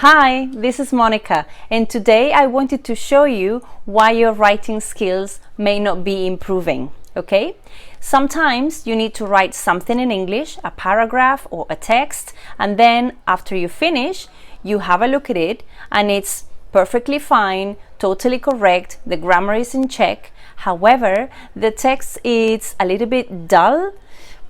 Hi, this is Monica, and today I wanted to show you why your writing skills may not be improving, okay? Sometimes you need to write something in English, a paragraph or a text, and then after you finish, you have a look at it and it's perfectly fine, totally correct, the grammar is in check. However, the text is a little bit dull,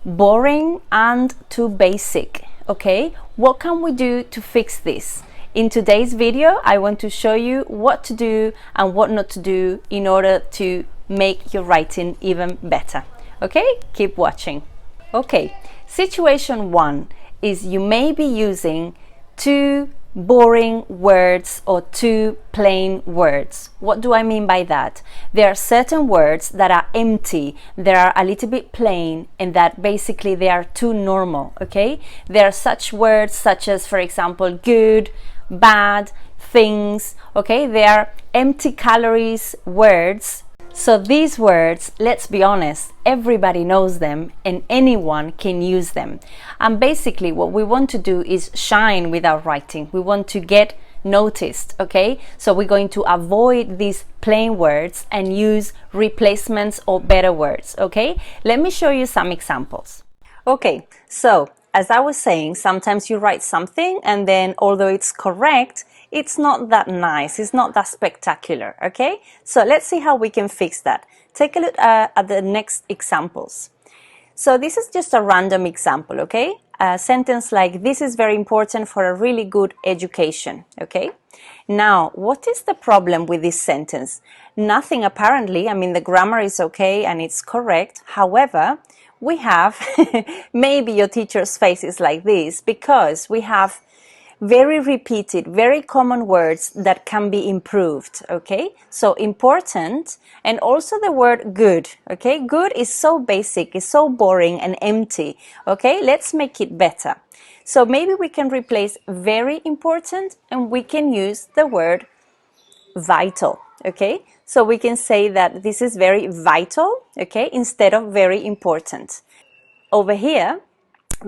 boring, and too basic, okay? What can we do to fix this? In today's video, I want to show you what to do and what not to do in order to make your writing even better. Okay, keep watching. Okay, situation one is you may be using too boring words or too plain words. What do I mean by that? There are certain words that are empty, they are a little bit plain, and that basically they are too normal, okay? There are such words such as, for example, good, bad, things, okay? They are empty calories words. So these words, let's be honest, everybody knows them and anyone can use them. And basically what we want to do is shine with our writing. We want to get noticed, okay? So we're going to avoid these plain words and use replacements or better words, okay? Let me show you some examples. Okay, so as I was saying, sometimes you write something and then although it's correct, it's not that nice, it's not that spectacular, okay? So let's see how we can fix that. Take a look at the next examples. So this is just a random example, okay? A sentence like, this is very important for a really good education, okay? Now, what is the problem with this sentence? Nothing apparently. I mean, the grammar is okay and it's correct. However, we have, maybe your teacher's face is like this, because we have very repeated, very common words that can be improved, okay? So important, and also the word good, okay? Good is so basic, it's so boring and empty, okay? Let's make it better. So maybe we can replace very important and we can use the word vital, okay? So we can say that this is very vital, okay, instead of very important. Over here,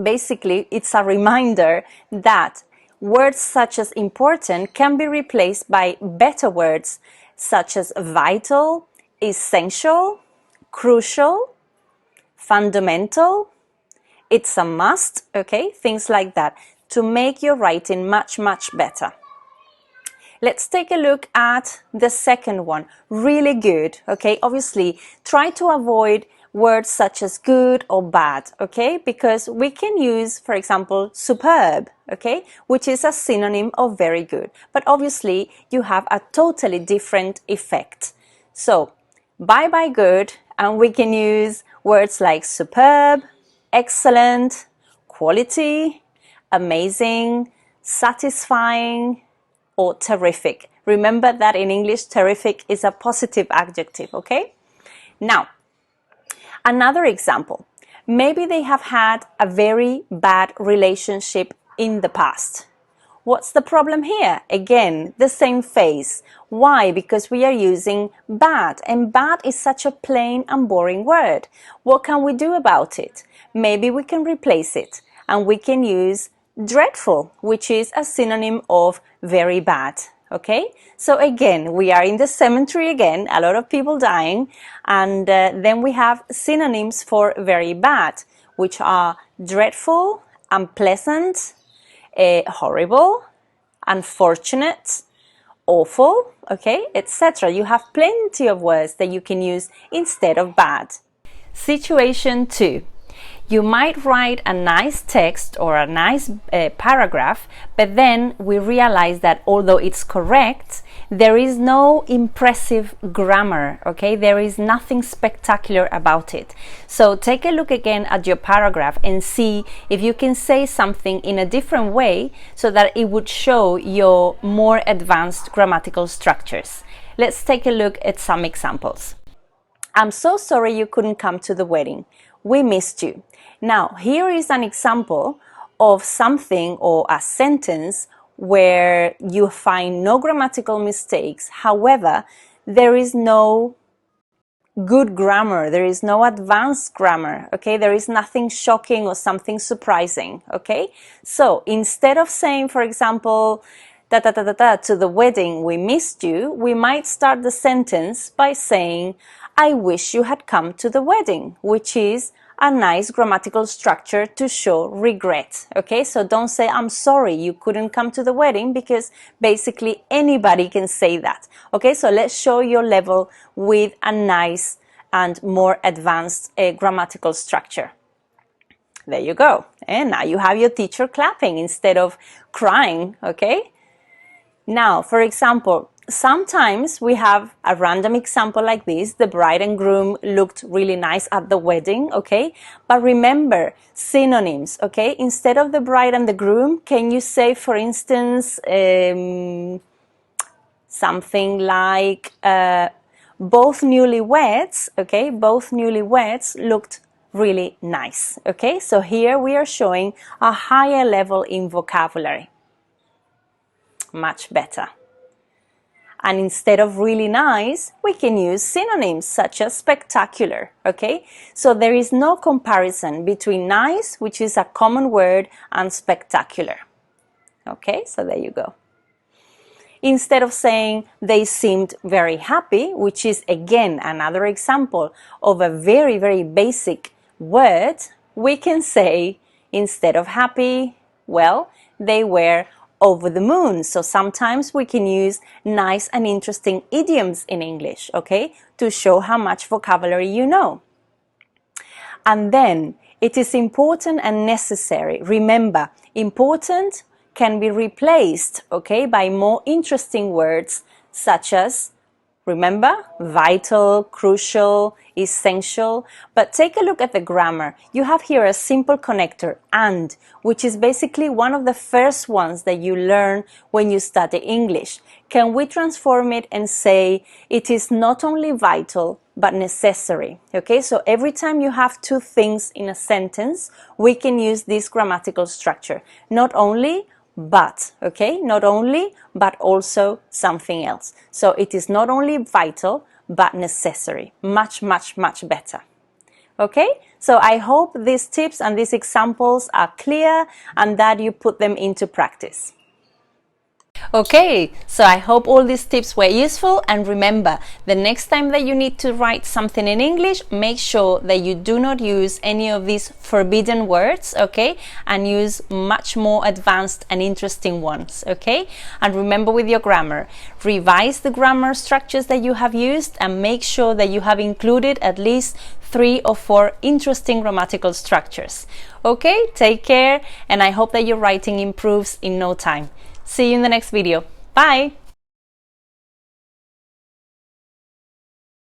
basically, it's a reminder that words such as important can be replaced by better words such as vital, essential, crucial, fundamental, it's a must, okay? Things like that to make your writing much, much better. Let's take a look at the second one, really good, okay? Obviously, try to avoid words such as good or bad, okay? Because we can use, for example, superb, okay? Which is a synonym of very good. But obviously, you have a totally different effect. So, bye-bye good, and we can use words like superb, excellent, quality, amazing, satisfying, or terrific. Remember that in English, terrific is a positive adjective, okay? Now, another example. Maybe they have had a very bad relationship in the past. What's the problem here? Again, the same phase. Why? Because we are using bad, and bad is such a plain and boring word. What can we do about it? Maybe we can replace it and we can use dreadful, which is a synonym of very bad, okay? So again, we are in the cemetery again, a lot of people dying, and then we have synonyms for very bad, which are dreadful, unpleasant, horrible, unfortunate, awful, okay, etc. You have plenty of words that you can use instead of bad. Situation 2. You might write a nice text or a nice paragraph, but then we realize that although it's correct, there is no impressive grammar, okay? There is nothing spectacular about it. So take a look again at your paragraph and see if you can say something in a different way so that it would show your more advanced grammatical structures. Let's take a look at some examples. I'm so sorry you couldn't come to the wedding. We missed you. Now, here is an example of something or a sentence where you find no grammatical mistakes. However, there is no good grammar, there is no advanced grammar, okay? There is nothing shocking or something surprising, okay? So instead of saying, for example, da da da da da to the wedding, we missed you, we might start the sentence by saying, I wish you had come to the wedding, which is a nice grammatical structure to show regret. Okay, so don't say, I'm sorry you couldn't come to the wedding, because basically anybody can say that. Okay, so let's show your level with a nice and more advanced grammatical structure. There you go. And now you have your teacher clapping instead of crying. Okay. Now, for example, sometimes we have a random example like this. The bride and groom looked really nice at the wedding, okay? But remember, synonyms, okay? Instead of the bride and the groom, can you say, for instance, something like both newlyweds, okay? Both newlyweds looked really nice, okay? So here we are showing a higher level in vocabulary. Much better. And instead of really nice, we can use synonyms such as spectacular, okay? So there is no comparison between nice, which is a common word, and spectacular. Okay, so there you go. Instead of saying they seemed very happy, which is again another example of a very, very basic word, we can say, instead of happy, well, they were over the moon. So sometimes we can use nice and interesting idioms in English, okay, to show how much vocabulary you know. And then it is important and necessary. Remember, important can be replaced, okay, by more interesting words such as, remember, vital, crucial, essential. But take a look at the grammar. You have here a simple connector, and, which is basically one of the first ones that you learn when you study English. Can we transform it and say it is not only vital but necessary? Okay, so every time you have two things in a sentence, we can use this grammatical structure. Not only, but, okay, not only, but also something else. So it is not only vital, but necessary. Much, much, much better. Okay, so I hope these tips and these examples are clear and that you put them into practice. Okay, so I hope all these tips were useful, and remember, the next time that you need to write something in English, make sure that you do not use any of these forbidden words, okay, and use much more advanced and interesting ones, okay? And remember with your grammar, revise the grammar structures that you have used and make sure that you have included at least 3 or 4 interesting grammatical structures. Okay, take care, and I hope that your writing improves in no time. See you in the next video. Bye!